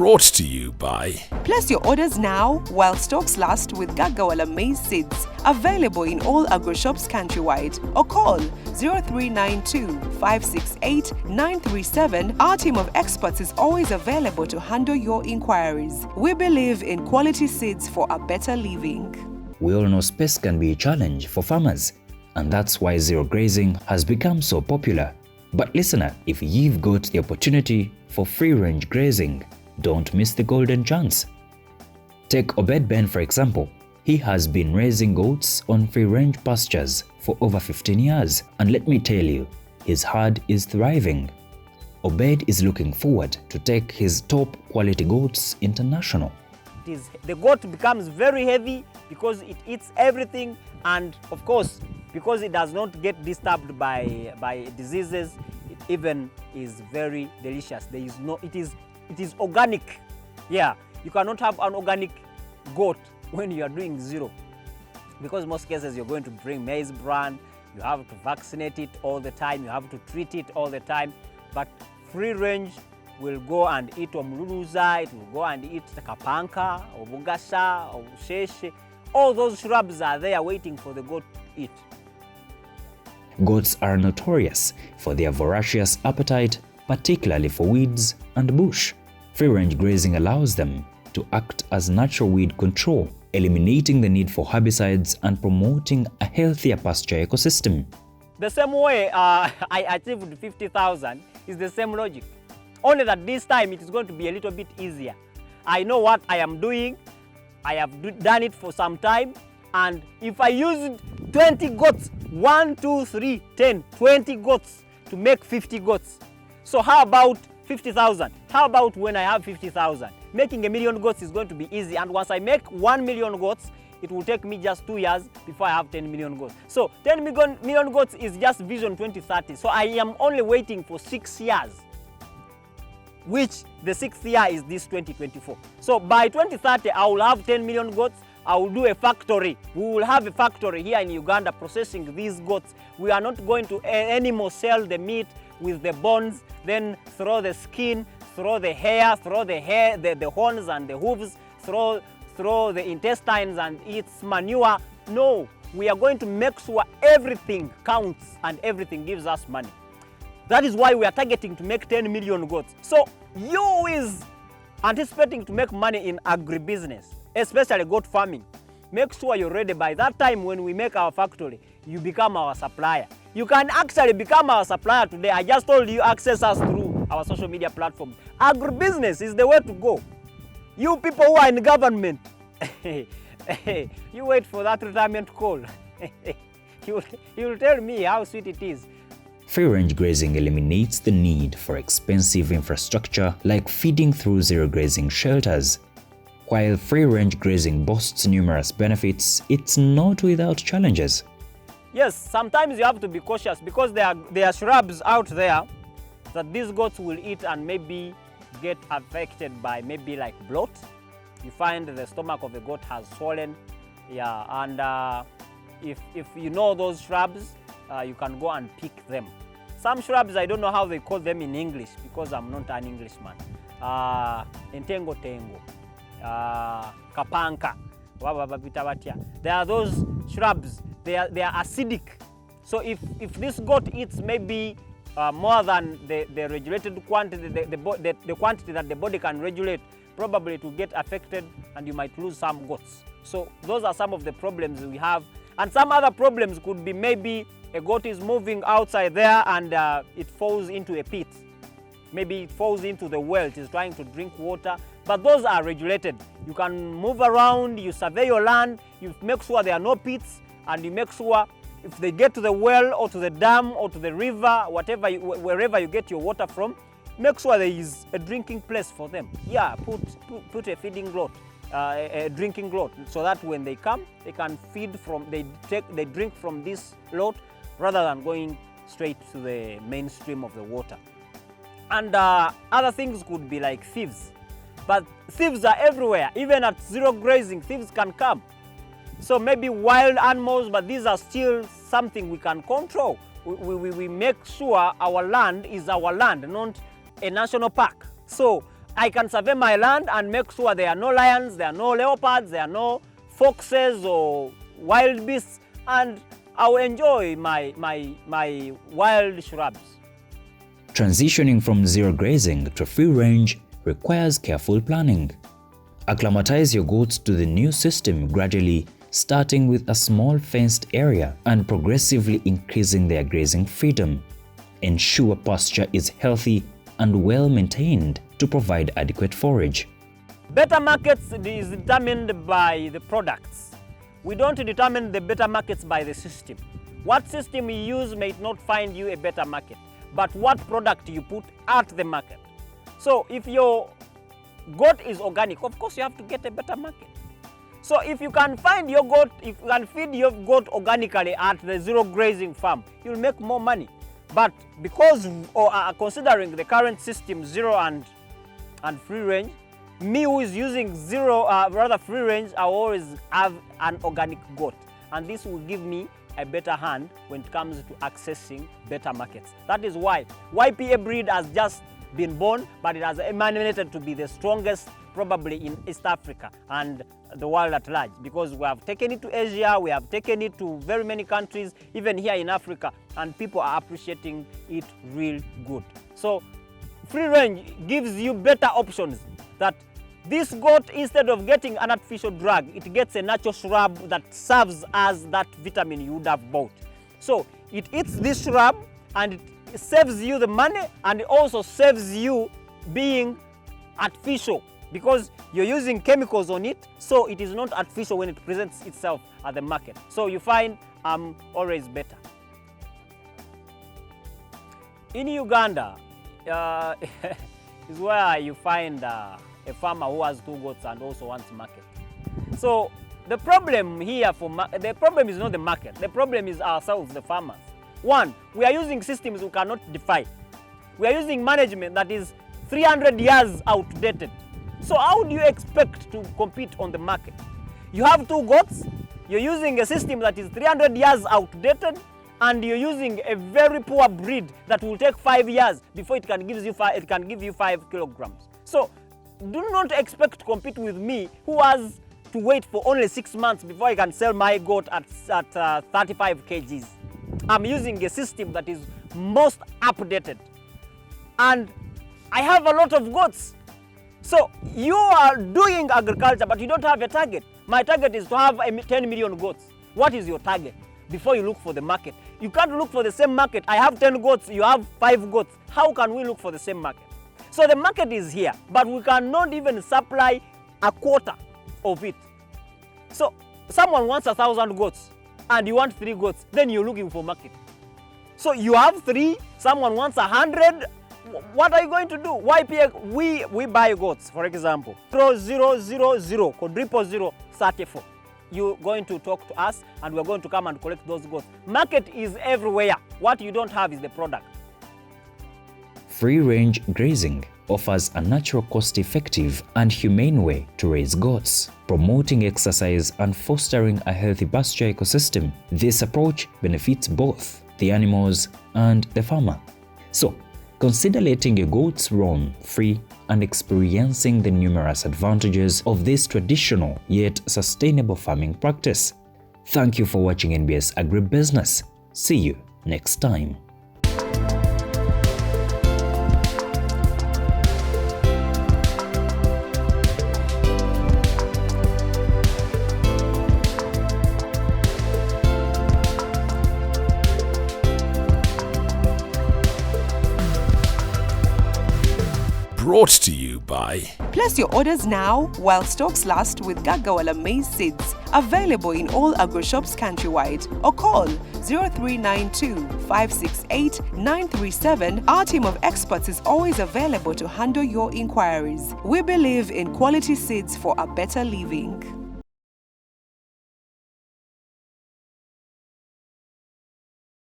brought to you by... Place your orders now while stocks last with Gagawala maize seeds. Available in all agro shops countrywide, or call 0392 568 937. Our team of experts is always available to handle your inquiries. We believe in quality seeds for a better living. We all know space can be a challenge for farmers, and that's why zero grazing has become so popular. But listener, if you've got the opportunity for free-range grazing, don't miss the golden chance. Take Obed Ben for example. He has been raising goats on free-range pastures for over 15 years, and let me tell you, his herd is thriving. Obed is looking forward to take his top quality goats international. The goat becomes very heavy because it eats everything, and of course because it does not get disturbed by diseases, it even is very delicious. There is no, it is organic. Yeah, you cannot have an organic goat when you are doing zero, because most cases you're going to bring maize bran, you have to vaccinate it all the time, you have to treat it all the time. But free range will go and eat omluluza, it will go and eat the kapanka or bugasha or sheshe. All those shrubs are there waiting for the goat to eat. Goats are notorious for their voracious appetite, particularly for weeds and bush. Free-range grazing allows them to act as natural weed control, eliminating the need for herbicides and promoting a healthier pasture ecosystem. The same way I achieved 50,000 is the same logic. Only that this time it is going to be a little bit easier. I know what I am doing. I have done it for some time, and if I used 20 goats, 1, 2, 3, 10, 20 goats to make 50 goats. So how about 50,000? How about when I have 50,000? Making 1 million goats is going to be easy, and once I make 1 million goats, it will take me just 2 years before I have 10 million goats. So 10 million goats is just Vision 2030. So I am only waiting for 6 years, which the 6th year is this 2024. So by 2030, I will have 10 million goats. I will do a factory. We will have a factory here in Uganda processing these goats. We are not going to anymore sell the meat with the bones, then throw the skin, throw the hair, the horns and the hooves, throw the intestines and its manure. No, we are going to make sure everything counts and everything gives us money. That is why we are targeting to make 10 million goats. So you is anticipating to make money in agribusiness, especially goat farming. Make sure you're ready. By that time when we make our factory, you become our supplier. You can actually become our supplier today. I just told you, access us through our social media platforms. Agribusiness is the way to go. You people who are in government, you wait for that retirement call. You will tell me how sweet it is. Free-range grazing eliminates the need for expensive infrastructure like feeding through zero-grazing shelters. While free-range grazing boasts numerous benefits, it's not without challenges. Yes, sometimes you have to be cautious because there are shrubs out there that these goats will eat and maybe get affected by maybe like bloat. You find the stomach of the goat has swollen, yeah, and if you know those shrubs, you can go and pick them. Some shrubs, I don't know how they call them in English because I'm not an Englishman. Entengo tengo, kapanka, there are those shrubs. They are acidic. So if this goat eats maybe more than the regulated quantity, the quantity that the body can regulate, probably it will get affected and you might lose some goats. So those are some of the problems we have. And some other problems could be maybe a goat is moving outside there and it falls into a pit. Maybe it falls into the well, it is trying to drink water. But those are regulated. You can move around, you survey your land, you make sure there are no pits, and you make sure if they get to the well or to the dam or to the river, wherever you get your water from, make sure there is a drinking place for them. Yeah, put a feeding groat, a drinking groat, so that when they come, they can feed from, they drink from this lot rather than going straight to the mainstream of the water. And other things could be like thieves. But thieves are everywhere. Even at zero grazing, thieves can come. So maybe wild animals, but these are still something we can control. We make sure our land is our land, not a national park. So I can survey my land and make sure there are no lions, there are no leopards, there are no foxes or wild beasts, and I will enjoy my wild shrubs. Transitioning from zero grazing to free range requires careful planning. Acclimatize your goats to the new system gradually, starting with a small fenced area and progressively increasing their grazing freedom. Ensure pasture is healthy and well maintained to provide adequate forage. Better markets is determined by the products. We don't determine the better markets by the system. What system you use may not find you a better market, but what product you put at the market. So if your goat is organic, of course you have to get a better market. So if you can find your goat, if you can feed your goat organically at the zero grazing farm, you'll make more money. But because considering the current system, zero and free range, me who is using free range, I always have an organic goat, and this will give me a better hand when it comes to accessing better markets. That is why YPA breed has just been born, but it has emanated to be the strongest probably in East Africa and the world at large, because we have taken it to Asia, we have taken it to very many countries, even here in Africa, and people are appreciating it real good. So free range gives you better options, that this goat, instead of getting an artificial drug, it gets a natural shrub that serves as that vitamin you would have bought. So it eats this shrub and it saves you the money, and it also saves you being artificial, because you're using chemicals on it, so it is not artificial when it presents itself at the market. So you find always better. In Uganda is where you find a farmer who has 2 goats and also wants market. So the problem here the problem is not the market. The problem is ourselves, the farmers. One, we are using systems we cannot defy. We are using management that is 300 years outdated. So how do you expect to compete on the market? You have 2 goats, you're using a system that is 300 years outdated, and you're using a very poor breed that will take 5 years before it can give you 5 kilograms. So do not expect to compete with me, who has to wait for only 6 months before I can sell my goat at 35 kgs. I'm using a system that is most updated, and I have a lot of goats. So you are doing agriculture, but you don't have a target. My target is to have 10 million goats. What is your target? Before you look for the market, you can't look for the same market. I have 10 goats, you have 5 goats. How can we look for the same market? So the market is here, but we cannot even supply a quarter of it. So someone wants 1,000 goats and you want 3 goats, then you're looking for market. So you have 3, someone wants 100. What are you going to do? YPA, we buy goats, for example, 000 quadruple 034. You're going to talk to us and we're going to come and collect those goats. Market is everywhere. What you don't have is the product. Free-range grazing offers a natural, cost-effective and humane way to raise goats, promoting exercise and fostering a healthy pasture ecosystem. This approach benefits both the animals and the farmer. So, consider letting your goats roam free and experiencing the numerous advantages of this traditional yet sustainable farming practice. Thank you for watching NBS Agribusiness. See you next time. Brought to you by... Place your orders now while stocks last with Gagawala maize seeds. Available in all agro-shops countrywide, or call 0392 568 937. Our team of experts is always available to handle your inquiries. We believe in quality seeds for a better living.